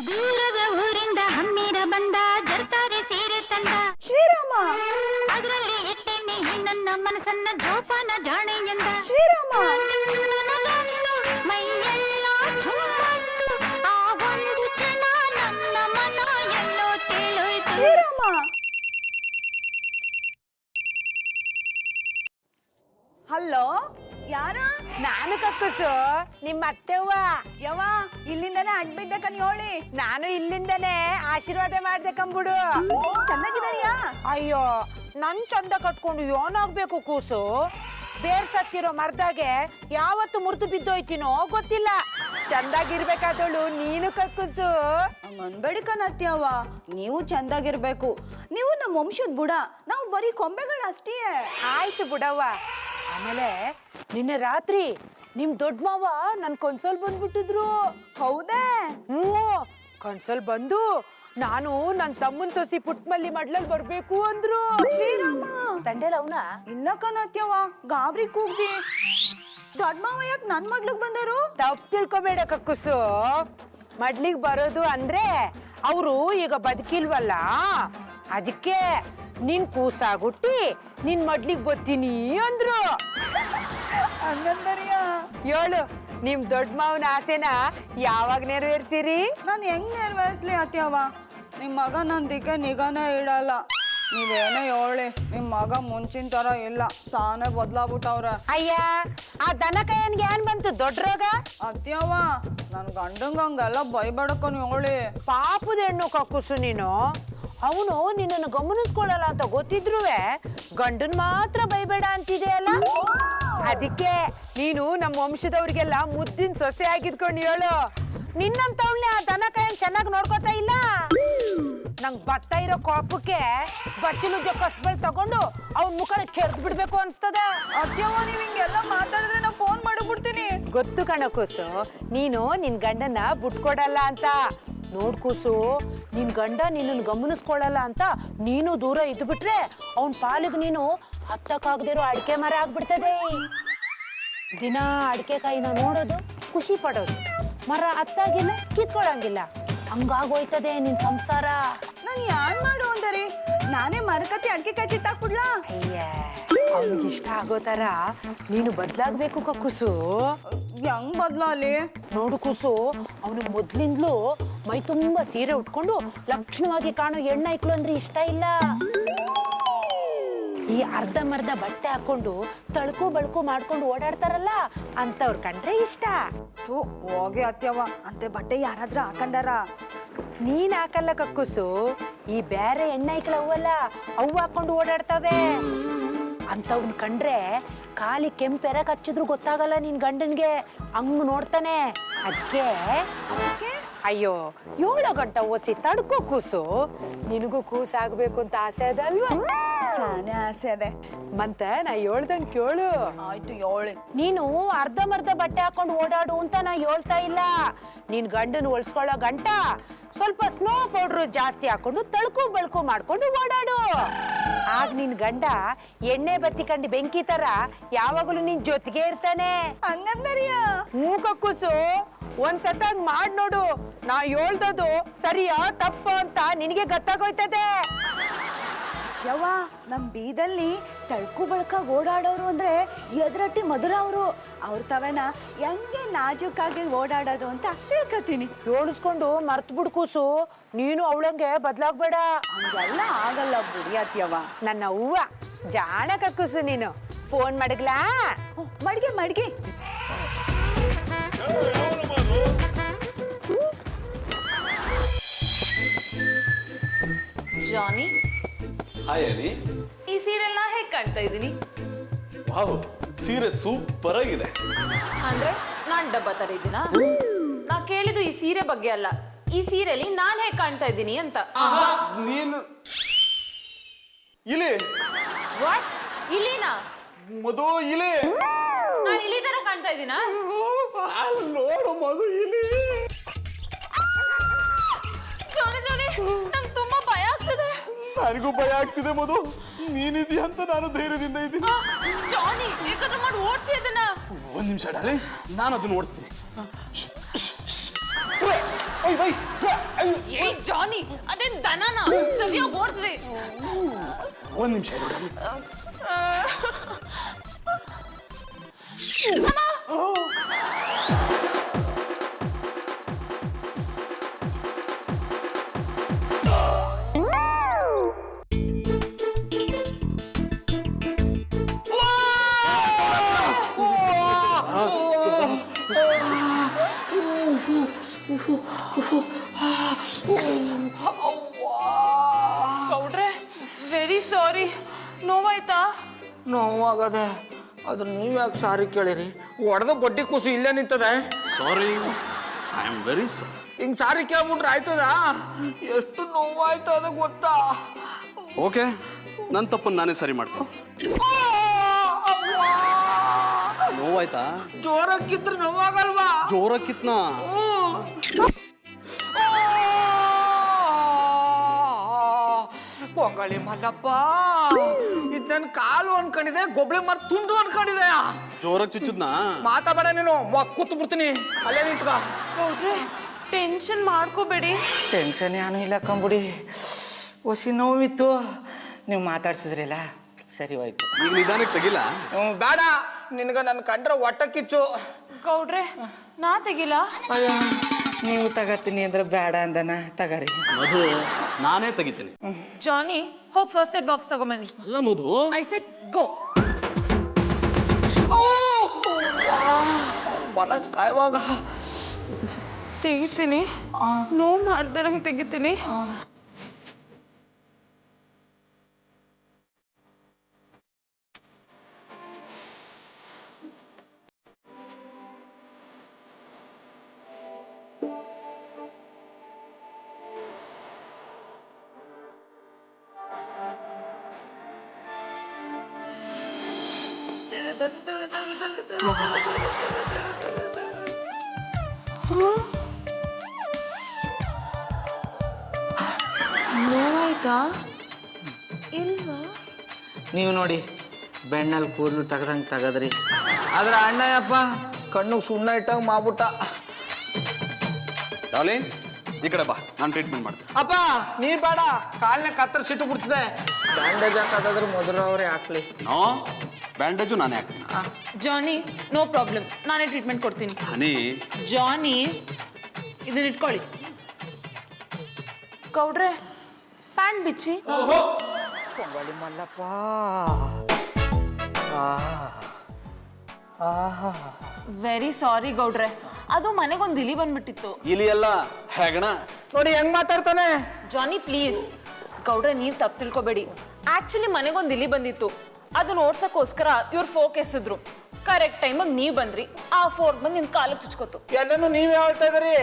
ದೂರದ ಊರಿಂದ ಹಮ್ಮಿರ ಬಂದ ಜರ್ತಾರೆ ಸೀರೆ ತಂದ ಶ್ರೀರಾಮ ಅದರಲ್ಲಿ ಇಟ್ಟೇನೆ ನನ್ನ ಮನಸ್ಸನ್ನ ಜೋಪಾನ ಜಾಣೆ ಎಂದ ಶ್ರೀರಾಮ ಮೈಯೆಲ್ಲ ಚುಮ್ಮಂದು ಆ ಒಂದು ಕ್ಷಣ ನನ್ನ ಮನ ಎಲ್ಲೋ ತೇಲೋಯ್ತು ಶ್ರೀರಾಮ. ಹಲೋ, ಯಾರ? ನಾನು ಕಕ್ಕುಸು, ನಿಮ್ಮ ಅತ್ತೆವ್ವ. ಯವ್ವ, ಇಲ್ಲಿಂದನೇ ಅಡ್ಬಿದ್ದ ಕನ್ಯೋಳಿ. ನಾನು ಇಲ್ಲಿಂದನೇ ಆಶೀರ್ವಾದ ಮಾಡ್ದೆ ಕಂಬುಡು. ಚೆನ್ನಾಗಿದೀಯಾ? ಅಯ್ಯೋ, ನನ್ ಚಂದ ಕಟ್ಕೊಂಡು ಏನಾಗ್ಬೇಕು ಕೂಸು? ಬೇರ್ ಸತ್ತಿರೋ ಮರ್ದಾಗೆ ಯಾವತ್ತು ಮುರಿದು ಬಿದ್ದೋಯ್ತೀನೋ ಗೊತ್ತಿಲ್ಲ. ಚಂದಾಗಿರ್ಬೇಕಾದಳು ನೀನು ಕಕ್ಕುಸು. ಅನ್ಬೇಡಿ ಕಣತ್ಯವ್ವ, ನೀವು ಚಂದಾಗಿರ್ಬೇಕು. ನೀವು ನಮ್ಮ ವಂಶದ ಬುಡ, ನಾವು ಬರೀ ಕೊಂಬೆಗಳಷ್ಟೇ. ಆಯ್ತು ಬುಡವ್ವ. ಆಮೇಲೆ ನಿನ್ನೆ ರಾತ್ರಿ ನಿಮ್ ದೊಡ್ಡ ಮಾವ ನನ್ ಕನ್ಸಲ್ ಬಂದ್ಬಿಟ್ಟಿದ್ರು. ಹೌದೇ? ಕನ್ಸಲ್ ಬಂದು ನಾನು ನನ್ ತಮ್ಮನ್ ಸೊಸಿ ಪುಟ್ಮಲ್ಲಿ ಮಡ್ಲಲ್ಲಿ ಬರ್ಬೇಕು ಅಂದ್ರು. ಶ್ರೀರಾಮ ತಂಡೆಲ್ ಅವನ? ಇಲ್ಲ ಕಣತ್ಯವ್ವ, ಗಾಬ್ರಿ ಕೂಗ್ದಿ. ದೊಡ್ಡ ಮಾವ ಯಾಕೆ ನನ್ ಮಗ್ಳಿಗೆ ಬಂದರು? ತಪ್ಪು ತಿಳ್ಕೊಬೇಡ ಕಕ್ಕುಸು. ಮಡ್ಲಿಗ್ ಬರೋದು ಅಂದ್ರೆ ಅವರು ಈಗ ಬದುಕಿಲ್ವಲ್ಲ, ಅದಕ್ಕೆ ನಿನ್ ಕೂಸಾಗುಟ್ಟಿ ನಿನ್ ಮಡ್ಲಿಗ್ ಬರ್ತೀನಿ ಅಂದ್ರು. ಹಂಗಂದರಿಯಾ? ಹೇಳು, ನಿಮ್ ದೊಡ್ಡ ಮಾವನ ಆಸೆನ ಯಾವಾಗ ನೆರವೇರ್ಸಿರಿ? ನಾನು ಹೆಂಗ್ ನೆರವೇರಿಸ್ಲಿ ಅತ್ಯವ್ವ? ನಿಮ್ ಮಗ ನನ್ ದಿಕ್ಕೆ ನಿಗಾನೇ ಇಡಲ್ಲ. ನೀವೇನೇ ಹೇಳಿ, ನಿಮ್ ಮಗ ಮುಂಚಿನ ತರ ಇಲ್ಲ, ಸಾನೆ ಬದ್ಲಾಗ್ಬಿಟ್ಟವ್ರ. ಅಯ್ಯ, ಆ ದನ ಕೈಯನ್ಗೆ ಏನ್ ಬಂತು ದೊಡ್ಡ ರೋಗ? ಅತ್ಯವ್ವ, ನನ್ ಗಂಡಂಗ ಹಂಗೆಲ್ಲ ಬೈಬೇಡಕ್ಕನು ಹೇಳಿ. ಪಾಪದ ಹೆಣ್ಣು ಕಕ್ಕುಸು ನೀನು. ಅವನು ನಿನ್ನನ್ನು ಗಮನಿಸ್ಕೊಳ್ಳಲ್ಲ ಅಂತ ಗೊತ್ತಿದ್ರುವೆ ಗಂಡನ್ ಮಾತ್ರ ಬೈಬೇಡ ಅಂತಿದೆಯಲ್ಲ. ಅದಕ್ಕೆ ನೀನು ನಮ್ಮ ವಂಶದವ್ರಿಗೆಲ್ಲ ಮುದ್ದಿನ ಸೊಸೆ ಆಗಿದ್ಕೊಂಡು ಹೇಳು. ನಿನ್ನಂತವಳ್ನೆ ಆ ದನ ಕೈಯನ್ ಚೆನ್ನಾಗಿ ನೋಡ್ಕೋತಾ ಇಲ್ಲ. ನಂಗ್ ಬತ್ತ ಇರೋ ಕೋಪಕ್ಕೆ ಬಚ್ಚಲು ಕಸ್ಬಲ್ ತಗೊಂಡು ಅವ್ನ ಮುಖನ ಕೆರ್ದ್ ಬಿಡ್ಬೇಕು ಅನ್ಸ್ತದ. ಅತ್ಯವ್ವ, ನೀವ್ ಹಿಂಗೆಲ್ಲ ಮಾತಾಡಿದ್ರೆ ನಾ ಫೋನ್ ಮಾಡ್ಬಿಡ್ತೀನಿ. ಗೊತ್ತು ಕಣಕೂಸು, ನೀನು ನಿನ್ ಗಂಡನ ಬಿಟ್ಕೊಡಲ್ಲ ಅಂತ. ನೋಡ್ ಕೂಸು, ನಿನ್ ಗಂಡ ನಿನ್ನನ್ನು ಗಮನಿಸ್ಕೊಳ್ಳಲ್ಲ ಅಂತ ನೀನು ದೂರ ಇದ್ದು ಬಿಟ್ರೆ ಅವನ್ ಪಾಲಿಗೆ ನೀನು ಹತ್ತಕ್ಕಾಗದಿರೋ ಅಡಿಕೆ ಮರ ಆಗ್ಬಿಡ್ತದೆ. ದಿನ ಅಡಿಕೆ ಕಾಯಿನ ನೋಡೋದು, ಖುಷಿ ಪಡೋದು, ಮರ ಹತ್ತಾಗಿಲ್ಲ ಕಿತ್ಕೊಳಂಗಿಲ್ಲ, ಹಂಗಾಗೋಯ್ತದೆ ನಿನ್ ಸಂಸಾರ. ನಾನ್ ಯಾನ್ ಮಾಡು ಅಂದರಿ? ನಾನೇ ಮರಕತ್ತಿ ಅಡಿಕೆ ಕಾಯಿ ಕಿತ್ತಾಕ್ಬಿಡ್ಲಾ? ಅಯ್ಯ, ಅವ್ನಿಗೆ ಇಷ್ಟ ಆಗೋ ತರ ನೀನು ಬದ್ಲಾಗ್ಬೇಕು ಕಕ್ಕುಸು. ಹೆಂಗ್ ಬದ್ಲಾಲಿ? ನೋಡು ಕೂಸು, ಅವನಿಗೆ ಮೊದ್ಲಿಂದ್ಲು ಮೈ ತುಂಬಾ ಸೀರೆ ಉಟ್ಕೊಂಡು ಲಕ್ಷಣವಾಗಿ ಕಾಣೋ ಹೆಣ್ಣೈಕ್ಳು ಅಂದ್ರೆ ಇಷ್ಟ ಇಲ್ಲ. ಈ ಅರ್ಧ ಮರ್ಧ ಬಟ್ಟೆ ಹಾಕೊಂಡು ತಳ್ಕು ಬಳ್ಕು ಮಾಡ್ಕೊಂಡು ಓಡಾಡ್ತಾರಲ್ಲ ಅಂತವ್ರು ಕಂಡ್ರೆ ಇಷ್ಟ. ಹೋಗಿ ಅತ್ಯವ್ವ, ಅಂತೆ ಬಟ್ಟೆ ಯಾರಾದ್ರೂ ಹಾಕೊಂಡಾರ? ನೀನ್ ಹಾಕಲ್ಲ ಕಕ್ಕುಸು, ಈ ಬೇರೆ ಹೆಣ್ಣೈಕ್ಳವಲ್ಲ ಅವು ಹಾಕೊಂಡು ಓಡಾಡ್ತವೆ. ಅಂತವ್ನ ಕಂಡ್ರೆ ಖಾಲಿ ಕೆಂಪೆರ ಕಚ್ಚಿದ್ರು ಗೊತ್ತಾಗಲ್ಲ ನಿನ್ ಗಂಡನ್ಗೆ, ಹಂಗ್ ನೋಡ್ತಾನೆ. ಅದಕ್ಕೆ ಅಯ್ಯೋ 7 ಗಂಟೆ ಓಸಿ ತಡ್ಕೋ ಕೂಸು. ನಿನಗೂ ಕೂಸಾಗ್ಬೇಕು ಅಂತ ಆಸೆ ಅದ ಅಲ್ವಾ? ಸಾನೆ ಆಸೆ ಅದೆ. ಮಂತ ನಾ ಹೇಳ್ದಂಗ್ ಕೇಳು. ಆಯ್ತು, ಹೇಳಿ. ನೀನು ಅರ್ಧ ಮರ್ಧ ಬಟ್ಟೆ ಹಾಕೊಂಡು ಓಡಾಡು ಅಂತ ನಾ ಹೇಳ್ತಾ ಇಲ್ಲ. ನಿನ್ ಗಂಡನ್ ಹೊಲ್ಸ್ಕೊಳ್ಳೋ ಗಂಟ ಸ್ವಲ್ಪ ಸ್ನೋ ಪೌಡ್ರು ಜಾಸ್ತಿ ಹಾಕೊಂಡು ತಳ್ಕು ಬಳ್ಕು ಮಾಡ್ಕೊಂಡು ಓಡಾಡು. ಆಗ ನಿನ್ ಗಂಡ ಎಣ್ಣೆ ಬತ್ತಿ ಕಂಡು ಬೆಂಕಿ ತರ ಯಾವಾಗಲೂ ನಿನ್ ಜೊತೆಗೆ ಇರ್ತಾನೆ. ಹಂಗಂದರಿಯಾ? ಕಕ್ಕುಸು, ಒಂದ್ಸತ ಮಾಡ್ ನೋಡು. ನಾ ಹೇಳ್ದದು ಸರಿಯಾ ತಪ್ಪ ಅಂತ ನಿನಗೆ ಗೊತ್ತಾಗೋಯ್ತದೆ. ಯವ್ವ, ನಮ್ ಬೀದಲ್ಲಿ ತಳ್ಕು ಬಳ್ಕಾಗ ಓಡಾಡೋರು ಅಂದ್ರೆ ಎದ್ರಟ್ಟಿ ಮಧುರ ಅವರು. ಅವ್ರ ತವನ ಹೆಂಗೆ ನಾಜೂಕಾಗಿ ಓಡಾಡೋದು ಅಂತ ತಿಳ್ಕೊತೀನಿ. ಜೋಡಿಸ್ಕೊಂಡು ಮರ್ತ್ ಬಿಡ್ ಕೂಸು, ನೀನು ಅವಳಂಗೆ ಬದ್ಲಾಗ್ಬೇಡ. ಹಂಗೆಲ್ಲ ಆಗಲ್ಲ ಬಿಡಿಯತ್ಯವ್ವ. ನನ್ನ ಹೂವ ಜಾಣ ಕಕ್ಕುಸು ನೀನು. ಫೋನ್ ಮಡಗ್ಲಾ? ಮಡ್ಗೆ ಮಡ್ಗೆ. ಜಾನಿ, ಹಾಯ್ ಅನಿ. ಈ ಸೀರಿಯಲ್ ನಾ ಹೇಗ್ ಕಾಣ್ತಾ ಇದ್ದೀನಿ? ವಾವ್, ಸೀರೆ ಸೂಪರ್ ಆಗಿದೆ. ಅಂದ್ರೆ ನಾನ್ ಡಬ್ಬ ತರ ಇದ್ದೀನಾ? ನಾ ಕೇಳಿದ್ದು ಈ ಸೀರೆ ಬಗ್ಗೆ ಅಲ್ಲ, ಈ ಸೀರೆಲಿ ನಾನ್ ಹೇಗ್ ಕಾಣ್ತಾ ಇದ್ದೀನಿ ಅಂತ. ನೀನು ಇಲಿ? ವಾಟ್? ಇಲಿನಾ? ಮಧು ಇಲಿ? ನಾನು ಇಲಿ ತರ ಕಾಣ್ತಾ ಇದ್ದೀನಾ? ನೋಡು ಮಧು, ಇಲಿ. ಜೋನಿ ಜೋನಿ, ನಂಗೆ ತುಂಬಾ ಭಯ ಆಗ್ತದೆ. ನನಗೂ ಭಯ ಆಗ್ತಿದೆ ಮಧು. ನೀನಿದೀಯ ಅಂತ ನಾನು ಧೈರ್ಯದಿಂದ ಇದ್ದೀನಿ. ಜಾನಿ ಬೇಕಾದ್ರೂ ಮಾಡಿ ಓಡಿಸಿ ಅದನ್ನ. ಒಂದ್ ನಿಮಿಷ ಡಾರ್ಲಿಂಗ್, ನಾನು ಅದನ್ನ ಓಡಿಸ್ತೀನಿ. ಏಯ್ ಜಾನಿ, ಅದೇನ್ ದನನ? ಸರಿಯಾಗಿ ಓಡಿಸ್ರಿ. ಒಂದ್ ನಿಮಿಷ. ಗೌಡ್ರೆ, ವೆರಿ ಸಾರಿ. ನೋವಾಯ್ತಾ? ನೋವಾಗದೆ. ಅದ್ರ ನೀವು ಯಾಕೆ ಸಾರಿ ಕೇಳಿರಿ? ಹೊಡೆದ ಬಡ್ಡಿ ಕೂಸು ಇಲ್ಲೇ ನಿಂತದೆ. ಸಾರಿ, ಐ ಆಮ್ ವೆರಿ ಸಾರಿ. ಹಿಂಗ್ ಸಾರಿ ಕೇಳ್ಬಿಟ್ರೆ ಆಯ್ತದ? ಎಷ್ಟು ನೋವಾಯ್ತು ಅದ ಗೊತ್ತಾ? ಓಕೆ, ನನ್ನ ತಪ್ಪನ್ನು ನಾನೇ ಸರಿ ಮಾಡ್ತೀನಿ. ನೋವಾಯ್ತಾ? ಜೋರಕ್ಕಿದ್ರೆ ನೋವಾಗಲ್ವಾ? ಜೋರಕ್ಕಿತ್ನಾ? ಕೊಂಗಳಿ ಮಲ್ಲಪ್ಪ, ಇದ್ ನನ್ ಕಾಲು ಅನ್ಕೊಂಡಿದೆ, ಗೊಬ್ಳೆ ಮರ್ ತುಂಡು ಅನ್ಕೊಂಡಿದೆ. ಜೋರಾಗಿ ಚುಚ್ಚದ್ನಾ? ಮಾತಾಡ ನೀನು, ಕೂತು ಬಿಡ್ತೀನಿ. ಅಲ್ಲೇ ನಿಂತ್ಕ. ಗೌಡ್ರೆ, ಟೆನ್ಷನ್ ಮಾಡ್ಕೋಬೇಡಿ. ಟೆನ್ಷನ್ ಏನು ಇಲ್ಲ ಕಂಬುಡಿ. ಹೊಸಿ ನೋವಿತ್ತು, ನೀವು ಮಾತಾಡ್ಸಿದ್ರಲ್ಲ, ಸರಿ ಹೋಯ್ತು. ಈಗ ನಿಧಾನಕ್ಕೆ ತೆಗಿಲ್ಲ? ಬೇಡ, ನಿನಗ ನನ್ ಕಂಡ್ರೆ ಒಟ್ಟ ಕಿಚ್ಚು. ಗೌಡ್ರೆ, ನಾ ತೆಗಿಲ್ಲ. ಅಯ್ಯ, ನೀವು ತಗತೀನಿ ಅಂದ್ರೆ ಬೇಡ ಅಂದನ. ತಗರಿ ಮಧು, ನಾನೇ ತೆಗಿತೀನಿ. ಜಾನಿ, ಹೋಗಿ ಫಸ್ಟ್ ಏಡ್ ಬಾಕ್ಸ್ ತಗೊಂಬನ್ನಿ. ಅಲ್ಲ ಮಧು, ಐ ಸೆಡ್ ಗೋ. ಮನ ಕಾಯುವಾಗ ತೆಗಿತೀನಿ, ನೋವು ಮಾಡ್ದೆ ತೆಗಿತೀನಿ. ನೋವಾಯ್ತಾ? ಇಲ್ವಾ? ನೀವು ನೋಡಿ, ಬೆಣ್ಣಲ್ಲಿ ಕೂದಲು ತೆಗ್ದಂಗೆ ತೆಗದ್ರಿ. ಆದ್ರೆ ಅಣ್ಣಯ್ಯಪ್ಪ ಕಣ್ಣು ಸುಣ್ಣ ಇಟ್ಟಂಗೆ ಮಾಡ್ಬಿಟ್ಟ. ಡಾರ್ಲಿಂಗ್, ಈ ಕಡೆ ಬಾ, ನಾನು ಟ್ರೀಟ್ಮೆಂಟ್ ಮಾಡ್ತೀನಿ. ಅಪ್ಪ ನೀ ಬೇಡ, ಕಾಲ್ನ ಕತ್ತರಿಸಿಟ್ಟು ಬಿಡ್ತದೆ. ಬ್ಯಾಂಡೇಜ್ ಹಾಕೋದಾದ್ರೆ ಮೊದಲು ಅವರೇ ಹಾಕ್ಲಿ. ನೋ, ಬ್ಯಾಂಡೇಜು ನಾನೇ ಹಾಕ್ತೀನಿ. ಜಾನಿ, ನೋ ಪ್ರಾಬ್ಲಮ್, ನಾನೇ ಟ್ರೀಟ್ಮೆಂಟ್ ಕೊಡ್ತೀನಿ. ಹನಿ, ಜಾನಿ, ಇದನ್ನ ಇಟ್ಕೊಳ್ಳಿ. ಗೌಡ್ರೆ, ಪ್ಯಾಂಟ್ ಬಿಚ್ಚಿ. ಕೊಂಬಳಿ ಮಲ್ಲಪ್ಪ. ವೆರಿ ಸಾರಿ ಗೌಡ್ರೆ, ಅದು ಮನೆಗೊಂದು ಇಲಿ ಬಂದ್ಬಿಟ್ಟಿತ್ತು. ಇಲಿ ಎಲ್ಲ ಹೆಗಣ. ನೋಡಿ ಹೆಂಗ್ ಮಾತಾಡ್ತಾನೆ. ಜಾನಿ ಪ್ಲೀಸ್. ಗೌಡ್ರೆ, ನೀವು ತಪ್ಪು ತಿಳ್ಕೊಬೇಡಿ. ಆಕ್ಚುಲಿ ಮನೆಗೊಂದು ಇಲಿ ಬಂದಿತ್ತು, ಅದನ್ನ ಓಡ್ಸಕ್ಕೋಸ್ಕರ ಇವ್ರು ಫೋಕ್ ಎಸಿದ್ರು. ಕರೆಕ್ಟ್ ಟೈಮಿಗೆ ನೀವು ಬಂದ್ರಿ, ಆ ಫೋರ್ಕ್ ಬಂದು ನಿಮ್ ಕಾಲಕ್ಕೆ ಚುಚ್ಕೋತು. ಎಲ್ಲನೂ ನೀವ್ ಹೇಳ್ತಾ ಇದ್ರಿ.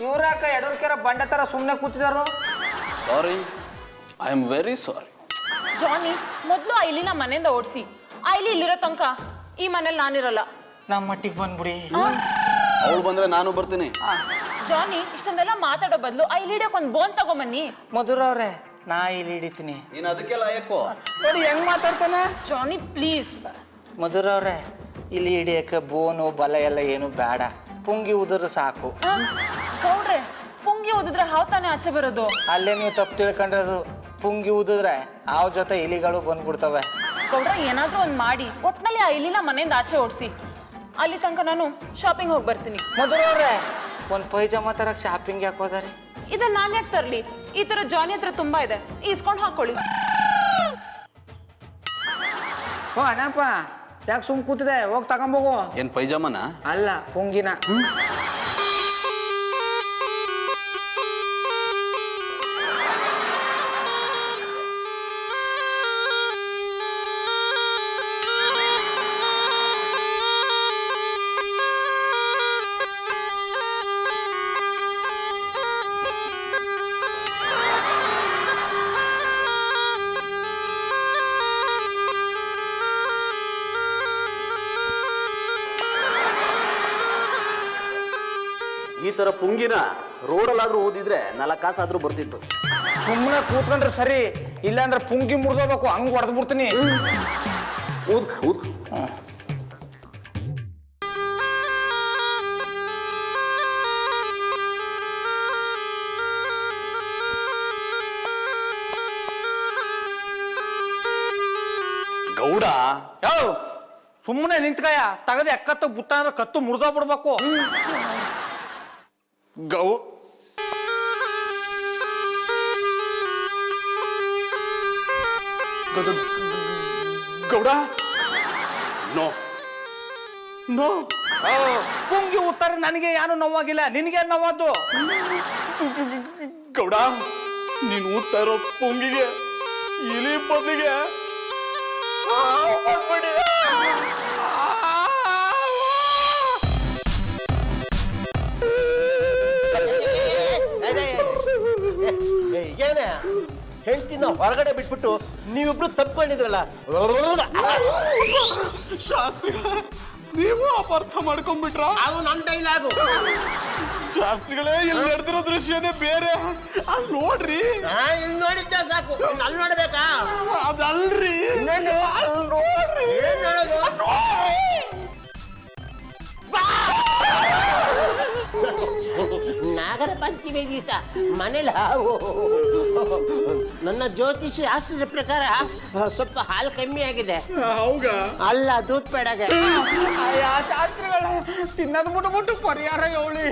ಇವ್ರಾಕ ಎಡರ್ಕೆರ ಬಂಡ ತರ ಸುಮ್ಮನೆ ಕೂತಿದಾರು. ಸಾರಿ, ಐ ಆಮ್ ವೆರಿ ಸಾರಿ. ಜಾನಿ, ಮೊದಲು ಆ ಇಲಿನ ಮನೆಯಿಂದ ಓಡಿಸಿ. ಆ ಇಲಿ ಇಲ್ಲಿರೋ ತನಕ ಈ ಮನೇಲಿ ನಾನಿರಲ್ಲ. ನಮ್ಮ ಮಟ್ಟಿಗೆ ಬಂದ್ಬಿಡಿ. ಅವಳು ಬಂದ್ರೆ ನಾನು ಬರ್ತೀನಿ. ಜಾನಿ, ಇಷ್ಟೊಂದೆಲ್ಲ ಮಾತಾಡೋ ಬದಲು ಆ ಇಲಿ ಹಿಡಿಯೋಕೆ ಒಂದು ಬೋನ್ ತಗೊಂಬನ್ನಿ. ಮಧುರವ್ರೆ, ನಾ ಇಲ್ಲಿ ಹಿಡಿತೀನಿ. ನೀನು ಅದಕ್ಕೆಲ್ಲ ಯಾಕೋ? ನೋಡಿ ಹೆಂಗ್ ಮಾತಾಡ್ತಾನೆ. ಜಾನಿ ಪ್ಲೀಸ್. ಮಧುರವ್ರೆ, ಇಲ್ಲಿ ಹಿಡಿಯಕ್ಕೆ ಬೋನು ಬಲ ಎಲ್ಲ ಏನು ಬೇಡ, ಪುಂಗಿ ಉದುರು ಸಾಕು. ಗೌಡ್ರೆ, ಪುಂಗಿ ಓದಿದ್ರೆ ಹಾವು ತಾನೇ ಆಚೆ ಬರೋದು. ಅಲ್ಲೇ ನೀವು ತಪ್ಪು ತಿಳ್ಕೊಂಡ್ರದು. ಪುಂಗಿ ಉದಿದ್ರೆ ಹಾವ್ ಜೊತೆ ಇಲಿಗಳು ಬಂದ್ಬಿಡ್ತವೆ. ಗೌಡ್ರೆ, ಏನಾದ್ರೂ ಒಂದು ಮಾಡಿ ಒಟ್ನಲ್ಲಿ ಆ ಇಲಿನ ಮನೆಯಿಂದ ಆಚೆ ಓಡಿಸಿ. ಅಲ್ಲಿ ತನಕ ನಾನು ಶಾಪಿಂಗ್ ಹೋಗಿ ಬರ್ತೀನಿ. ಮಧುರವ್ರೆ, ಒಂದು ಪೈಜಾಮ ತರಕ್ ಶಾಪಿಂಗ್ ಯಾಕೆ ಹೋದಾರಿ? ಇದನ್ನ ನಾನು ಯಾಕೆ ತರಲಿ? ಈ ತರ ಜಾನಿ ಹತ್ರ ತುಂಬಾ ಇದೆ, ಇಸ್ಕೊಂಡು ಹಾಕೊಳ್ಳಿ. ಓ ಅಣ್ಣಪ್ಪ, ಯಾಕೆ ಸುಮ್ ಕೂತಿದೆ? ಹೋಗಿ ತಗೊಂಬೋಗು. ಏನ್ ಪೈಜಾಮನ? ಅಲ್ಲ, ಪುಂಗಿನ. ಈ ತರ ಪುಂಗಿನ ರೋಡಲ್ಲಾದ್ರೂ ಓದಿದ್ರೆ 4 ಕಾಸಾದ್ರೂ ಬರ್ತಿತ್ತು. ಸುಮ್ಮನೆ ಕೂತ್ಕೊಂಡ್ರೆ ಸರಿ, ಇಲ್ಲಾಂದ್ರೆ ಪುಂಗಿ ಮುರಿದೋಗ್ಬೇಕು, ಹಂಗ್ ಹೊಡೆದ್ ಬಿಡ್ತೀನಿ. ಊದ್ ಊದ್. ಗೌಡ ಯಾವ ಸುಮ್ಮನೆ ನಿಂತ್ಕಯ, ತಗದೆ ಎಕ್ಕತ್ತು ಬುಟ್ಟ ಅಂದ್ರೆ ಕತ್ತು ಮುರಿದೋಗ್ಬಿಡ್ಬೇಕು. Gowda no no. ಪುಂಗಿ ಉತ್ತಾರೆ ನನಗೆ ಏನು ನೋವಾಗಿಲ್ಲ, ನಿನಗೆ ನೋವಾದ್ದು. ಗೌಡ ನೀನು ಊದ್ತಾ ಇರೋ ಪುಂಗಿಗೆ ಇಲಿ ಬದಿಗೆ ಏನೇ ಹೆಂಡತಿನ ಹೊರಗಡೆ ಬಿಟ್ಬಿಟ್ಟು ನೀವಿಬ್ರು ತಪ್ಕೊಂಡಿದ್ರಲ್ಲ. ಶಾಸ್ತ್ರಿಗಳೇ ನೀವು ಅಪಾರ್ಥ ಮಾಡ್ಕೊಂಡ್ಬಿಟ್ರ? ಅದು ನನ್ನ ಡೈಲಾಗು. ಶಾಸ್ತ್ರಿಗಳೇ ಇಲ್ಲಿ ನಡೆದಿರೋ ದೃಶ್ಯನೇ ಬೇರೆ, ಅಲ್ಲಿ ನೋಡ್ರಿ. ಇಲ್ಲಿ ನೋಡಿದ್ದೆ ಸಾಕು, ಅಲ್ಲಿ ನೋಡ್ಬೇಕಾ? ಅದಲ್ರಿ, ಅಲ್ಲಿ ನೋಡ್ರಿ. ನಾಗರ ಪಂಚಮಿ ದಿವಸ ಮನೇಲಿ ನನ್ನ ಜ್ಯೋತಿಷ ಶಾಸ್ತ್ರದ ಪ್ರಕಾರ ಸ್ವಲ್ಪ ಹಾಲು ಕಮ್ಮಿ ಆಗಿದೆ. ಹೌಗ ಅಲ್ಲ, ದೂತ್ ಪೇಡಾಗೆ. ಶಾಸ್ತ್ರಿಗಳ ತಿನ್ನೋದು ಬಿಟ್ಬಿಟ್ಟು ಪರಿಹಾರ ಹೇಳಿ.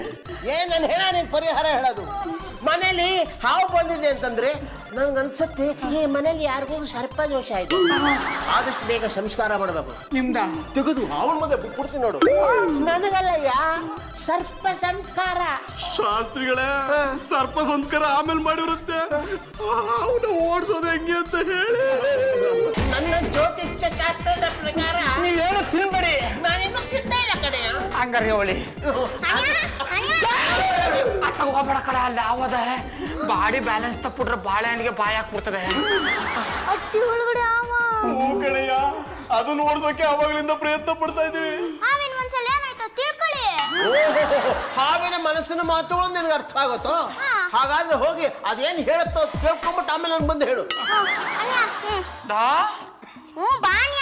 ನಾನು ನೀನ್ ಪರಿಹಾರ ಹೇಳೋದು. ಮನೇಲಿ ಹಾವು ಬಂದಿದೆ ಅಂತಂದ್ರೆ ನನ್ಗನ್ಸತ್ತೆ ಈ ಮನೇಲಿ ಯಾರಿಗೂ ಸರ್ಪ ದೋಷ ಆಯ್ತು. ಆದಷ್ಟು ಬೇಗ ಸಂಸ್ಕಾರ ಮಾಡಬೇಕು. ನಿಮ್ದ ತೆಗೆದು ಅವನ ಮುಂದೆ ಬಿಟ್ಬಿಡ್ತೀನಿ ನೋಡು. ನನಗಲ್ಲಯ್ಯ, ಸರ್ಪ ಸಂಸ್ಕಾರ. ಶಾಸ್ತ್ರಿಗಳೇ ಸರ್ಪ ಸಂಸ್ಕಾರ ಆಮೇಲೆ ಮಾಡಿರುತ್ತೆ, ಅವನು ಓಡಿಸೋದು ಹೆಂಗೆ ಅಂತ ಹೇಳಿ. ನನ್ನ ಜ್ಯೋತಿಷ್ಯ ಶಾಸ್ತ್ರದ ಪ್ರಕಾರ ನೀವೇನು ತಿನ್ಬೇಡಿ, ನಾನಿನ್ನು ತಿಂತ ಇಲ್ಲ ಕಡೆಯ. ಹಂಗಾರೆ ಹೇಳಿ. ಹೋಗ್ಬೇಡ ಕಡೆ, ಅಲ್ಲಿ ಯಾವದ ಬಾಡಿ ಬ್ಯಾಲೆನ್ಸ್ ತಪ್ಪಿಟ್ರೆ ಬಾಳೆಹಣ್ಣಿಗೆ ಬಾಯಿ ಹಾಕ್ಬಿಡ್ತದೆ. ಅಟ್ಟಿ ಒಳಗಡೆ ಕಡೆಯ ಅದನ್ನ ಓಡಿಸೋಕೆ ಅವಾಗ್ಲಿಂದ ಪ್ರಯತ್ನ ಪಡ್ತಾ ಇದೀವಿ. ಆಮೇಲೆ ಒಂದ್ಸಲ ಏನಾಯ್ತು ತಿಳ್ಕೊಳ್ಳಿ. ಹಾವಿನ ಮನಸ್ಸಿನ ಮಾತುಗಳು ನಿನಗೆ ಅರ್ಥ ಆಗುತ್ತೋ? ಹಾಗಾದ್ರೆ ಹೋಗಿ ಅದೇನು ಹೇಳುತ್ತೋ ಕೇಳ್ಕೊಂಬಿಟ್ಟು ಆಮೇಲೆ ನನ್ ಬಂದು ಹೇಳು. ಬಾಣ್ಯ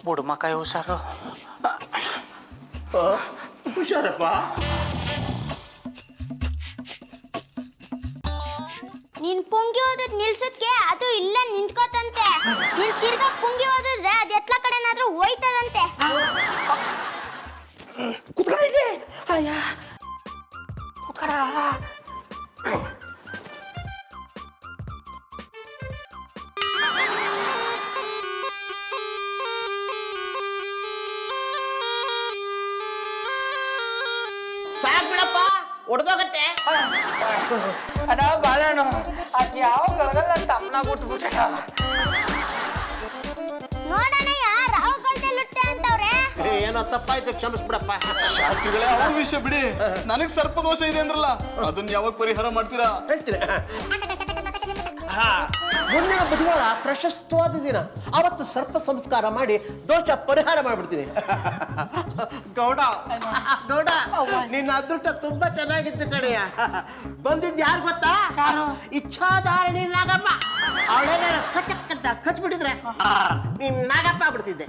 ಬುಡು ಮಕಾಯಿ ಹುಷಾರು. ಹುಷಾರಪ್ಪ. ನೀನ್ ಪುಂಗಿ ಓದೋದ್ ನಿಲ್ಸೋದ್ಕೆ ಅದು ಇಲ್ಲ ನಿಂತ್ಕೋತಂತೆ. ನೀನ್ ತಿರ್ಗಾ ಪುಂಗಿ ಓದಿದ್ರೆ ಅದ್ ಎತ್ಲ ಕಡೆನಾದ್ರೂ ಹೋಯ್ತದಂತೆ. ಕುತ್ಕೊಳ್ಳಿ. ಅಯ್ಯ ಕುತ್ಕಡ. ಸಾಕ್ ಬಿಡಪ್ಪ, ಒಡ್ದೋಗತ್ತೆ. ಅದ ಬಾಳೆಹಣ್ಣು ಅದ್ ಯಾವ ಗಳಗಲ್ಲ ಅಂತ ಅಮ್ಮನ ಬಿಟ್ಬಿಟ್ಟ. ನೋಡಣಯ್ಯ, ರಾವ್ ಗೋಲ್ದಲ್ಲಿ ಹುಟ್ಟೆ ಅಂತವ್ರೆ. ಏನೋ ತಪ್ಪಾಯ್ತು, ಕ್ಷಮಿಸ್ಬಿಡಪ್ಪ. ಶಾಸ್ತ್ರಿಗಳೇ ಅವ್ರ ವಿಷಯ ಬಿಡಿ, ನನಗ್ ಸರ್ಪ ದೋಷ ಇದೆ ಅಂದ್ರಲ್ಲ, ಅದನ್ನ ಯಾವಾಗ ಪರಿಹಾರ ಮಾಡ್ತೀರಾ? ಹೇಳ್ತೀನಿ. ಮುಂದಿನ ಬುಧವಾರ ಪ್ರಶಸ್ತವಾದ ದಿನ, ಅವತ್ತು ಸರ್ಪ ಸಂಸ್ಕಾರ ಮಾಡಿ ದೋಷ ಪರಿಹಾರ ಮಾಡ್ಬಿಡ್ತೀನಿ. ಗೌಡ ಗೌಡ, ನಿನ್ನ ಅದೃಷ್ಟ ತುಂಬಾ ಚೆನ್ನಾಗಿತ್ತು ಕಡೆಯ. ಬಂದಿದ್ ಯಾರು ಗೊತ್ತಾ? ಇಚ್ಛಾಧಾರಣಿ ನಾಗಮ್ಮ. ಅವಳೇನಾರ ಕಚ್ಚಕ್ಕಂತ ಕಚ್ಬಿಟ್ಟಿದ್ರೆ ನೀನ್ ನಾಗಪ್ಪ ಆಗ್ಬಿಡ್ತಿದ್ದೆ.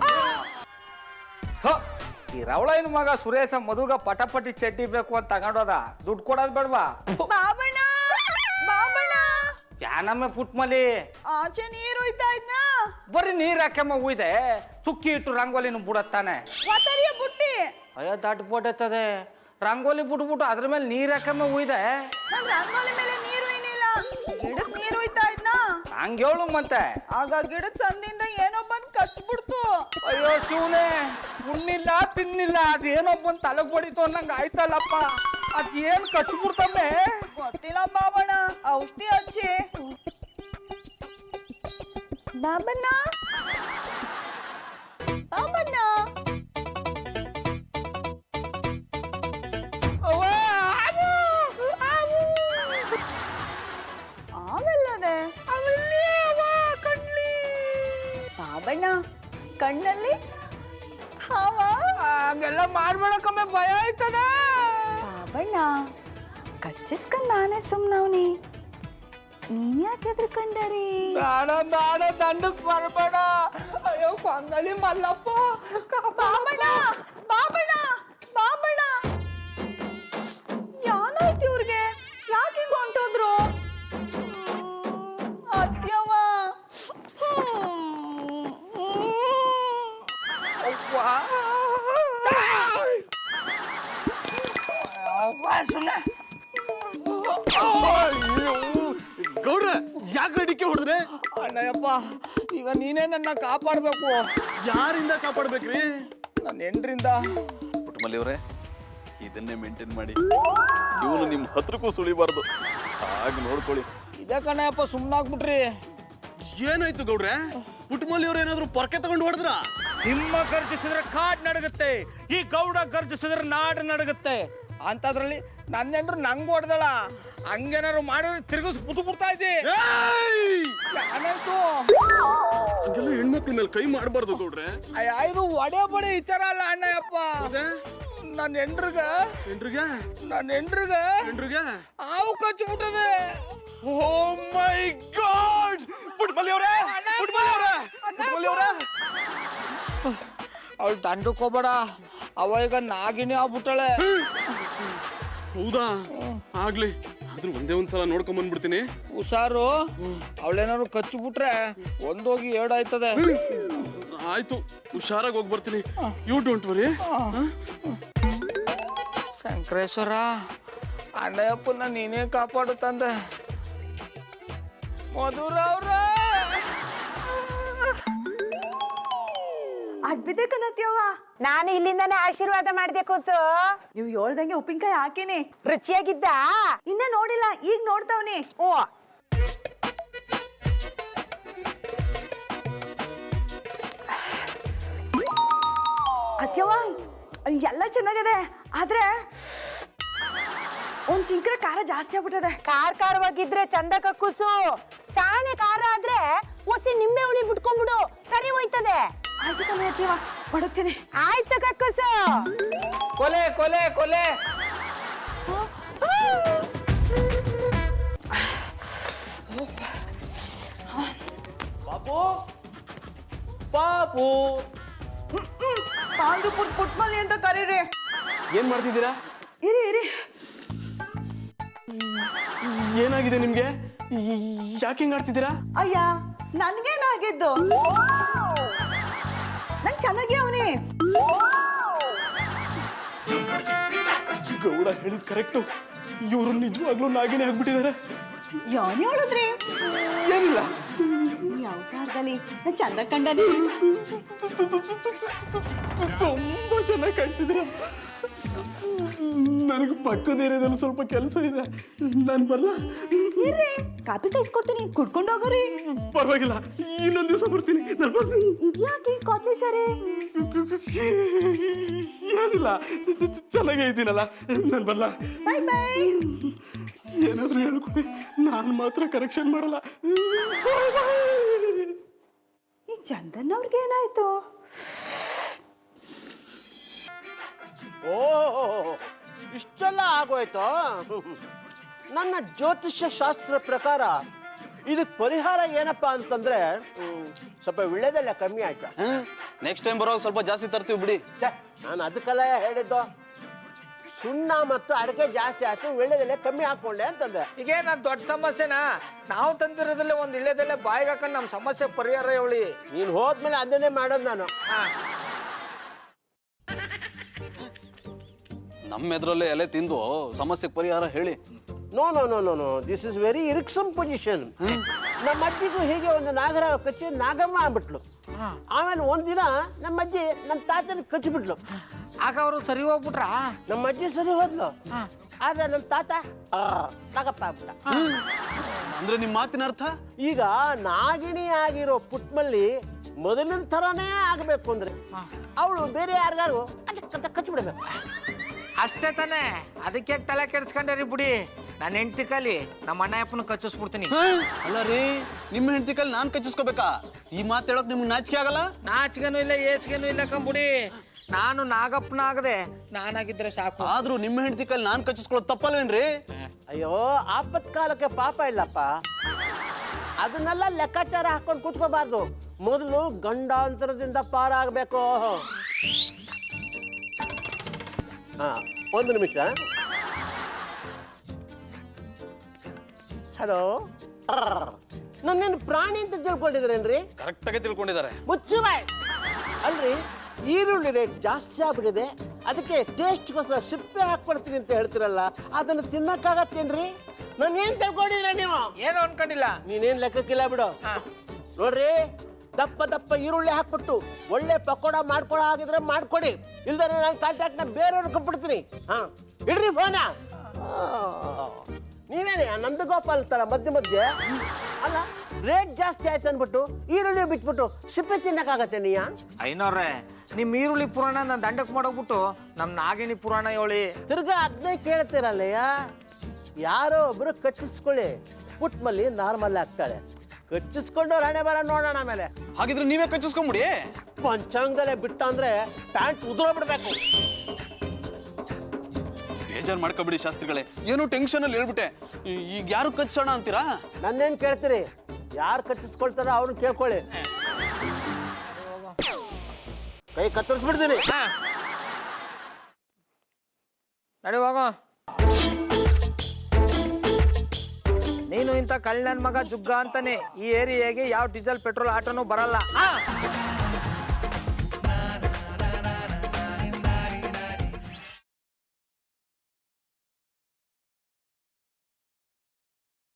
ಈ ರವಳೈನ ಮಗ ಸುರೇಶ ಮದುಗ ಪಟಪಟಿ ಚಡ್ಡಿ ಬೇಕು ಅಂತ ತಗೊಂಡೋದ, ದುಡ್ಡು ಕೊಡೋದ್ ಬೇಡವಾ? ಬಾಬಣ್ಣ ಬಾಬಣ್ಣ, ಯಾನಮ್ಮೆ ಪುಟ್ಮಲಿ ಆಚೆ ನೀರು ಹೋಯ್ತಾ ಇದ್ನಾ? ಬರೀ ನೀರ್ ಹಾಕಮ್ಮ ಉಯ್ದೆ, ತುಕ್ಕಿ ಇಟ್ಟು ರಂಗೋಲಿನ ಬಿಡತ್ತಾನೆ. ಒತ್ತರಿಯ ಬುಟ್ಟಿ ಅಯ್ಯೋ ದಟ್ ಬೋಟತ್ತದೆ. ರಂಗೋಲಿ ಬಿಟ್ಬಿಟ್ಟು ಅದ್ರ ಮೇಲೆ ನೀರ್ ಹಾಕಮ್ಮ ಉಯ್ದೆ. ನನ್ ರಂಗೋಲಿ ಮೇಲೆ ನೀರು ಏನಿಲ್ಲ, ಗಿಡಕ್ ನೀರು ಹೋಯ್ತಾ ಇದ್ನಾ? ಹಂಗ ಹೇಳು ಮತ್ತೆ. ಆಗ ಗಿಡದ ಸಂದಿಂದ ಏನೋ ಬಂದ್ ಕಚ್ಬಿಡ್ತು. ಅಯ್ಯೋ ಶಿವನೇ, ಉಣ್ಣಿಲ್ಲ ತಿನ್ನಿಲ್ಲ, ಅದೇನೋ ಬಂದ್ ತಲೆಗ್ ಬಡಿತು ಅನ್ನಂಗ ಆಯ್ತಲ್ಲಪ್ಪ. ಅದ್ ಏನ್ ಕಚ್ಬಿಡ್ತಮ್ಮೆ? ಗೊತ್ತಿಲ್ಲ ಬಾಬಣ್ಣ, ಔಷಧಿ ಹಚ್ಚಿ. ಬಾಬಣ್ಣ ಬಾಬಣ್ಣ, ಆಮೇಲೆ ಬಾಬಣ್ಣ ಕಣ್ಣಲ್ಲಿ ಹಾವ. ಹಂಗೆಲ್ಲ ಮಾಡ್ಬೇಡಕ್ಕಮ್ಮೆ, ಭಯ ಆಯ್ತದ. ಬಾಬಣ್ಣ ಕಚ್ಚಿಸ್ಕೊಂಡ್ ನಾನೇ ಸುಮ್ನವ್ನಿ. ನೀನ್ ಯಾಕೆ ಹೆದರ್ಕೊಂಡರಿ? ಬೇಡ ಬೇಡ, ದಂಡಕ್ ಬರ್ಬೇಡ. ಅಯ್ಯೋ ಕೊಂಗಳಿ ಮಲ್ಲಪ್ಪ. ಬಾಬಣ್ಣ ಬಾಬಣ್ಣ ಬಾಬಣ್ಣ, ಏನಾಯ್ತು ಇವ್ರಿಗೆ? ಯಾಕೆ ಹಿಂಗ್ ಹೊಂಟೋದ್ರು? ಅತ್ಯವ ಗೌಡ್ರ ಯಾಕೆ ಅಡಿಕೆ ಹೊಡೆದ್ರೆ? ಅಣ್ಣಯ್ಯಪ್ಪ, ಈಗ ನೀನೇ ನನ್ನ ಕಾಪಾಡ್ಬೇಕು. ಯಾರಿಂದ ಕಾಪಾಡ್ಬೇಕ್ರಿ? ನನ್ನ ಹೆಂಡ್ರಿಂದ. ಪುಟ್ಟಮಲ್ಲಿ ಅವರೇ, ಇದನ್ನೇ ಮೇಂಟೈನ್ ಮಾಡಿ. ಇವನು ನಿಮ್ಮ ಹತ್ರಕ್ಕೂ ಸುಳಿಬಾರ್ದು, ಹಾಗೆ ನೋಡ್ಕೊಳ್ಳಿ. ಇದೇ ಕಣ್ಣಯ್ಯಪ್ಪ, ಸುಮ್ಮನಾಗ್ಬಿಟ್ರಿ. ಏನಾಯ್ತು ಗೌಡ್ರೆ? ಪುಟ್ಟಮಲ್ಲಿ ಅವ್ರು ಏನಾದ್ರು ಪೊರಕೆ ತಗೊಂಡು ಹೊಡೆದ್ರ? ಸಿಂಹ ಗರ್ಜಿಸಿದ್ರೆ ಕಾಡ್ ನಡಗುತ್ತೆ, ಈ ಗೌಡ ಗರ್ಜಿಸಿದ್ರೆ ನಾಡು ನಡಗುತ್ತೆ ಅಂತದ್ರಲ್ಲಿ ನನ್ನ ಹೆಂಡ್ರು ನಂಗೆ ಹೊಡೆದಳ. ಹಂಗೇನಾದ್ರು ಮಾಡಿದ್ರೆ ತಿರುಗಿಸ್ ಬಿಡ್ತಾ ಇದ್ದಿ. ಏನಾಯ್ತು? ಹಂಗೆಲ್ಲ ಹೆಣ್ಮಕ್ಳ ಮೇಲೆ ಕೈ ಮಾಡಬಾರ್ದು ಗೌಡ್ರೆ. ಇದು ಒಡೆ ಬಡೆ ವಿಚಾರ ಅಲ್ಲ ಅಣ್ಣಯ್ಯಪ್ಪ. ನನ್ನ ಹೆಂಡ್ರಿಗೆ ಹಾವು ಕಚ್ಚಿಬಿಟ್ಟದೆ. ಓ ಮೈ ಗಾಡ್! ಪುಟ್ಟಮಲ್ಲಿ ಅವರೇ, ಅವಳು ದಂಡಕ್ಕೆ ಹೋಗ್ಬೇಡ, ಅವ ಈಗ ನಾಗಿನಿ ಆಗ್ಬಿಟ್ಟಳೆ. ಹೌದಾ? ಆಗ್ಲಿ, ಆದ್ರೂ ಒಂದೇ ಒಂದ್ಸಲ ನೋಡ್ಕೊಂಡ್ ಬಂದ್ಬಿಡ್ತೀನಿ. ಹುಷಾರು, ಅವಳೇನಾದ್ರು ಕಚ್ಚಿಬಿಟ್ರೆ ಒಂದೋಗಿ ಎರಡಾಯ್ತದೆ. ಆಯ್ತು, ಹುಷಾರಾಗಿ ಹೋಗಿ ಬರ್ತೀನಿ. You don't worry. ಶಂಕರೇಶ್ವರ, ಅಣ್ಣಯ್ಯಪ್ಪನ ನೀನೇ ಕಾಪಾಡು ತಂದೆ. ಮಧುರ ಅವ್ರ ಅಡ್ಬಿದ್ದೆ ಕಣತ್ಯವ್ವ. ನಾನು ಇಲ್ಲಿಂದಾನೆ ಆಶೀರ್ವಾದ ಮಾಡ್ದೆ ಕೂಸು. ನೀವು ಹೇಳ್ದಂಗೆ ಉಪ್ಪಿನಕಾಯಿ ಹಾಕಿನಿ. ರುಚಿಯಾಗಿದ್ದ? ಇನ್ನ ನೋಡಿಲ್ಲ, ಈಗ ನೋಡ್ತಾವ್ನಿ. ಓ, ಅತ್ಯವ್ವ ಎಲ್ಲ ಚೆನ್ನಾಗಿದೆ, ಆದ್ರೆ ಒಂದ್ ಚಿಂಕ್ರೆ ಖಾರ ಜಾಸ್ತಿ ಆಗ್ಬಿಟ್ಟದೆ. ಖಾರವಾಗಿದ್ರೆ ಚಂದ ಕಕ್ಕುಸು. ಸಾನೆ ಖಾರ ಆದ್ರೆ ಒಸಿ ನಿಂಬೆ ಹುಳಿ ಬಿಟ್ಕೊಂಡ್ಬಿಡು, ಸರಿ ಹೋಯ್ತದೆ. ಆಯ್ತು ಕಣೆ ಅತ್ಯವ್ವ, ಬಡುತ್ತೀನಿ. ಆಯ್ತು ಕಕ್ಕುಸು. ಕೊಲೆ ಕೊಲೆ ಕೊಲೆ. ಪಾಪು ಪಾಪು, ಪಾಂಡು ಪುಟ್ಮಲ್ಲಿ ಅಂತ ಕರೀರಿ. ಏನ್ ಮಾಡ್ತಿದ್ದೀರಾ? ಇರಿ ಇರಿ. ಏನಾಗಿದೆ ನಿಮ್ಗೆ? ಯಾಕೆ ಹಿಂಗ್ ಆಡ್ತಿದ್ದೀರಾ? ಅಯ್ಯ, ನನ್ಗೇನಾಗಿದ್ದು? ನಂಗ್ ಚೆನ್ನಾಗಿ ಅವನಿ. ಗೌಡ ಹೇಳಿದ್ ಕರೆಕ್ಟು, ಇವರು ನಿಜವಾಗ್ಲೂ ನಾಗಿಣಿ ಆಗ್ಬಿಟ್ಟಿದ್ದಾರೆ. ಯಾನ್ ಹೇಳಿದ್ರಿ? ಏನಿಲ್ಲ, ಈ ಅವತಾರದಲ್ಲಿ ನಾನ್ ಚಂದ ಕಂಡನಿ. ತುಂಬಾ ಚೆನ್ನಾಗಿ ಕಾಣ್ತಿದ್ದೀರಾ. ನನಗೆ ಪಕ್ಕದ ಏರಿಯಾದಲ್ಲಿ ಸ್ವಲ್ಪ ಕೆಲಸ ಇದೆ, ನಾನು ಬರಲ್ಲ. ಇರ್ರಿ, ಕಾಪಿ ಕಾಯಿಸ್ಕೊಡ್ತೀನಿ, ಕುಡ್ಕೊಂಡು ಹೋಗೋರಿ. ಪರವಾಗಿಲ್ಲ, ಇನ್ನೊಂದ್ ದಿವಸ ಬರ್ತೀನಿ. ನಾನು ಬರ್ತೀನಿ. ಇದ್ಯಾಕೆ ಕಾಟ್ಲಿ ಸರಿ? ಏನಿಲ್ಲ, ಚೆನ್ನಾಗೇ ಇದ್ದೀನಲ್ಲ, ನಾನು ಬರಲ್ಲ. Bye bye. ಏನಾದ್ರೂ ಹೇಳ್ಕೊಡಿ, ನಾನು ಮಾತ್ರ ಕರೆಕ್ಷನ್ ಮಾಡಲ್ಲ. ಈ ಚಂದನ್ ಅವ್ರಿಗೆ ಏನಾಯ್ತು? ಓ, ಇಷ್ಟೆಲ್ಲ ಆಗೋಯ್ತು. ನನ್ನ ಜ್ಯೋತಿಷ್ಯ ಶಾಸ್ತ್ರ ಪ್ರಕಾರ ಇದಕ್ಕೆ ಪರಿಹಾರ ಏನಪ್ಪಾ ಅಂತಂದ್ರೆ ಸ್ವಲ್ಪ ವಿಳ್ಳೆದೆಲ್ಲ ಕಮ್ಮಿ ಆಯ್ತಾ. ನೆಕ್ಸ್ಟ್ ಟೈಮ್ ಬರೋವಾಗ ಸ್ವಲ್ಪ ಜಾಸ್ತಿ ತರ್ತೀವಿ ಬಿಡಿ. ನಾನು ಅದಕ್ಕೆಲ್ಲ ಹೇಳಿದ್ದು, ಸುಣ್ಣ ಮತ್ತು ಅಡಿಕೆ ಜಾಸ್ತಿ ಆಯ್ತು, ವಿಳ್ಳೆದೆಲೆ ಕಮ್ಮಿ ಹಾಕೊಂಡೆ ಅಂತಂದೆ. ಈಗ ನಾನು ದೊಡ್ಡ ಸಮಸ್ಯೆನಾ? ನಾವು ತಂದಿರೋದ್ರಲ್ಲೇ ಒಂದು ಇಳ್ಳೆದೆಲ್ಲ ಬಾಯಿಗೆ ಹಾಕೊಂಡು ನಮ್ಮ ಸಮಸ್ಯೆ ಪರಿಹಾರ ಹೇಳಿ. ನೀನು ಹೋದ್ಮೇಲೆ ಅದನ್ನೇ ಮಾಡೋದು ನಾನು. ನಮ್ಮ ಎದುರಲ್ಲೇ ಎಲೆ ತಿಂದು ಸಮಸ್ಯೆಗೆ ಪರಿಹಾರ ಹೇಳಿ. No no no no no, this is very irksome position. ನಮ್ಮ ಅಜ್ಜಿಗೂ ಹೀಗೆ ಒಂದು ನಾಗರ ಕಚ್ಚಿ ನಾಗಮ್ಮ ಆಗ್ಬಿಟ್ಲು. ಆಮೇಲೆ ಒಂದಿನ ನಮ್ಮ ಅಜ್ಜಿ ನಮ್ಮ ತಾತನ ಕಚ್ಚಿಬಿಟ್ಲು. ಆಗ ಅವರು ಸರಿ ಹೋಗ್ಬಿಟ್ರಾ? ನಮ್ಮ ಅಜ್ಜಿ ಸರಿ ಹೋದ್ಲು, ಆದ್ರೆ ನಮ್ಮ ತಾತ ನಾಗಪ್ಪ ಆಗ್ಬಿಟ್ಟ. ಅಂದ್ರೆ ನಿಮ್ಮ ಮಾತಿನ ಅರ್ಥ? ಈಗ ನಾಗಿಣಿ ಆಗಿರೋ ಪುಟ್ಮಲ್ಲಿ ಮೊದಲಿನ ಥರನೇ ಆಗಬೇಕು ಅಂದ್ರೆ ಅವಳು ಬೇರೆ ಯಾರಿಗಾರು ಅಂತ ಕಚ್ಚಿಬಿಡ್ಬೇಕು. ಅಷ್ಟೇ ತಾನೆ, ಅದಕ್ಕೆ ತಲೆ ಕೆಡಿಸ್ಕೊಂಡ್ರಿ ಬಿಡಿ. ನನ್ನ ಹೆಂಡತಿ ಕಲಿ ನಮ್ಮ ಅಣ್ಣಯ್ಯಪ್ಪನ ಕಚ್ಚಿಸ್ಬಿಡ್ತೀನಿ. ಅಲ್ಲ ರೀ, ನಿಮ್ಮ ಹೆಂಡತಿ ಕೈಲಿ ನಾನ್ ಕಚ್ಚಿಸ್ಕೋಬೇಕಾ? ಈ ಮಾತು ಹೇಳೋಕ್ ನಿಮ್ಗೆ ನಾಚಿಕೆ ಆಗಲ್ಲ? ನಾಚಿಗೆನೂ ಇಲ್ಲ, ಏಚಿಗೆನೂ ಇಲ್ಲ ಕಂಬಿಡಿ. ನಾನು ನಾಗಪ್ಪನಾಗದೆ ನಾನಾಗಿದ್ರೆ ಸಾಕು. ಆದ್ರೂ ನಿಮ್ಮ ಹೆಂಡತಿ ಕೈಲಿ ನಾನ್ ಕಚ್ಚಿಸ್ಕೊಳ್ಳೋದು ತಪ್ಪಲ್ವೇನ್ರಿ? ಅಯ್ಯೋ ಆಪತ್ಕಾಲಕ್ಕೆ ಪಾಪ ಇಲ್ಲಪ್ಪ. ಅದನ್ನೆಲ್ಲ ಲೆಕ್ಕಾಚಾರ ಹಾಕೊಂಡು ಕೂತ್ಕೋಬಾರ್ದು. ಮೊದಲು ಗಂಡಾಂತರದಿಂದ ಪಾರಾಗಬೇಕು. ಹಾ, ಒಂದು ನಿಮಿಷ. ಹಲೋ, ನನ್ನೇನು ಪ್ರಾಣಿ ಅಂತ ತಿಳ್ಕೊಂಡಿದ್ರೇನ್ರಿ? ಕರೆಕ್ಟ್ ಆಗಿ ತಿಳ್ಕೊಂಡಿದ್ದಾರೆ. ಮುಚ್ಚು ಬಾಯ್. ಅಲ್ರಿ, ಈರುಳ್ಳಿ ರೇಟ್ ಜಾಸ್ತಿ ಆಗ್ಬಿಟ್ಟಿದೆ, ಅದಕ್ಕೆ ಟೇಸ್ಟ್ಗೋಸ್ಕರ ಸಿಪ್ಪೆ ಹಾಕ್ಕೊಡ್ತೀನಿ ಅಂತ ಹೇಳ್ತಿರಲ್ಲ, ಅದನ್ನು ತಿನ್ನಕ್ಕಾಗತ್ತೇನ್ರಿ? ನಾನು ಏನ್ ತಿಳ್ಕೊಂಡಿದ್ರೆ ನೀವು? ಏನು ಅನ್ಕೊಂಡಿಲ್ಲ. ನೀನೇನ್ ಲೆಕ್ಕಕ್ಕಿಲ್ಲ ಬಿಡು. ನೋಡ್ರಿ, ದಪ್ಪ ದಪ್ಪ ಈರುಳ್ಳಿ ಹಾಕ್ಬಿಟ್ಟು ಒಳ್ಳೆ ಪಕೋಡ ಮಾಡ್ಕೊಡ ಆಗಿದ್ರೆ ಮಾಡ್ಕೊಡಿ, ಇಲ್ದ್ರೆ ನಾನು ಕಾಂಟ್ಯಾಕ್ಟ್ ನ ಬೇರೆಯವ್ರು ಕೊಟ್ಬಿಡ್ತೀನಿ. ಹಾ, ಇಡ್ರಿ ಫೋನ. ನೀವೇನೆ ನಂದಗೋಪಾಲ್ ತರ ಮಧ್ಯೆ ಮಧ್ಯೆ. ಅಲ್ಲ, ರೇಟ್ ಜಾಸ್ತಿ ಆಯ್ತು ಅನ್ಬಿಟ್ಟು ಈರುಳ್ಳಿ ಬಿಟ್ಬಿಟ್ಟು ಸಿಪ್ಪೆ ತಿನ್ನಕ್ಕಾಗತ್ತೆ ನೀಯ? ಐನೋರ್ರೆ, ನಿಮ್ ಈರುಳ್ಳಿ ಪುರಾಣ ನಾನು ದಂಡಕ್ ಮಾಡೋಗ್ಬಿಟ್ಟು ನಮ್ ನಾಗಿನಿ ಪುರಾಣ ಹೇಳಿ ತಿರ್ಗಾ ಅದನ್ನೇ ಕೇಳ್ತೀರಲ್ಲಯ್ಯ. ಯಾರೋ ಒಬ್ರು ಕಚ್ಚಿಸ್ಕೊಳ್ಳಿ, ಪುಟ್ಮಲ್ಲಿ ನಾರ್ಮಲ್ ಆಗ್ತಾಳೆ. ಕಚ್ಚಿಸ್ಕೊಂಡು ಹಣೆ ಬರ ನೋಡೋಣ. ಆಮೇಲೆ ಹಾಗಿದ್ರೆ ನೀವೇ ಕಚ್ಚಿಸ್ಕೊಂಬಿಡಿ. ಪಂಚಾಂಗದಲ್ಲೇ ಬಿಟ್ಟ ಅಂದ್ರೆ ಪ್ಯಾಂಟ್ ಉದುರೋಗ್ಬಿಡ್ಬೇಕು. ಬೇಜಾರ್ ಮಾಡ್ಕೊಬಿಡಿ ಶಾಸ್ತ್ರಿಗಳೇ, ಏನು ಟೆನ್ಷನ್ ಅಲ್ಲಿ ಹೇಳ್ಬಿಟ್ಟೆ. ಈಗ ಯಾರು ಕಚ್ಸೋಣ ಅಂತೀರಾ? ನನ್ನೇನ್ ಕೇಳ್ತೀರಿ? ಯಾರು ಕಚ್ಚಿಸ್ಕೊಳ್ತಾರೋ ಅವ್ರನ್ನ ಕೇಳ್ಕೊಳ್ಳಿ. ಕೈ ಕತ್ತರಿಸ್ಬಿಡ್ತೀನಿ. ನಡಿ ಹೋಗ. ನೀನು ಇಂಥ ಕಳ್ಳನ ಮಗ ಜುಗ್ಗ ಅಂತಾನೆ ಈ ಏರಿಯಾಗೆ ಯಾವ ಡೀಸೆಲ್ ಪೆಟ್ರೋಲ್ ಆಟೋನು ಬರಲ್ಲ.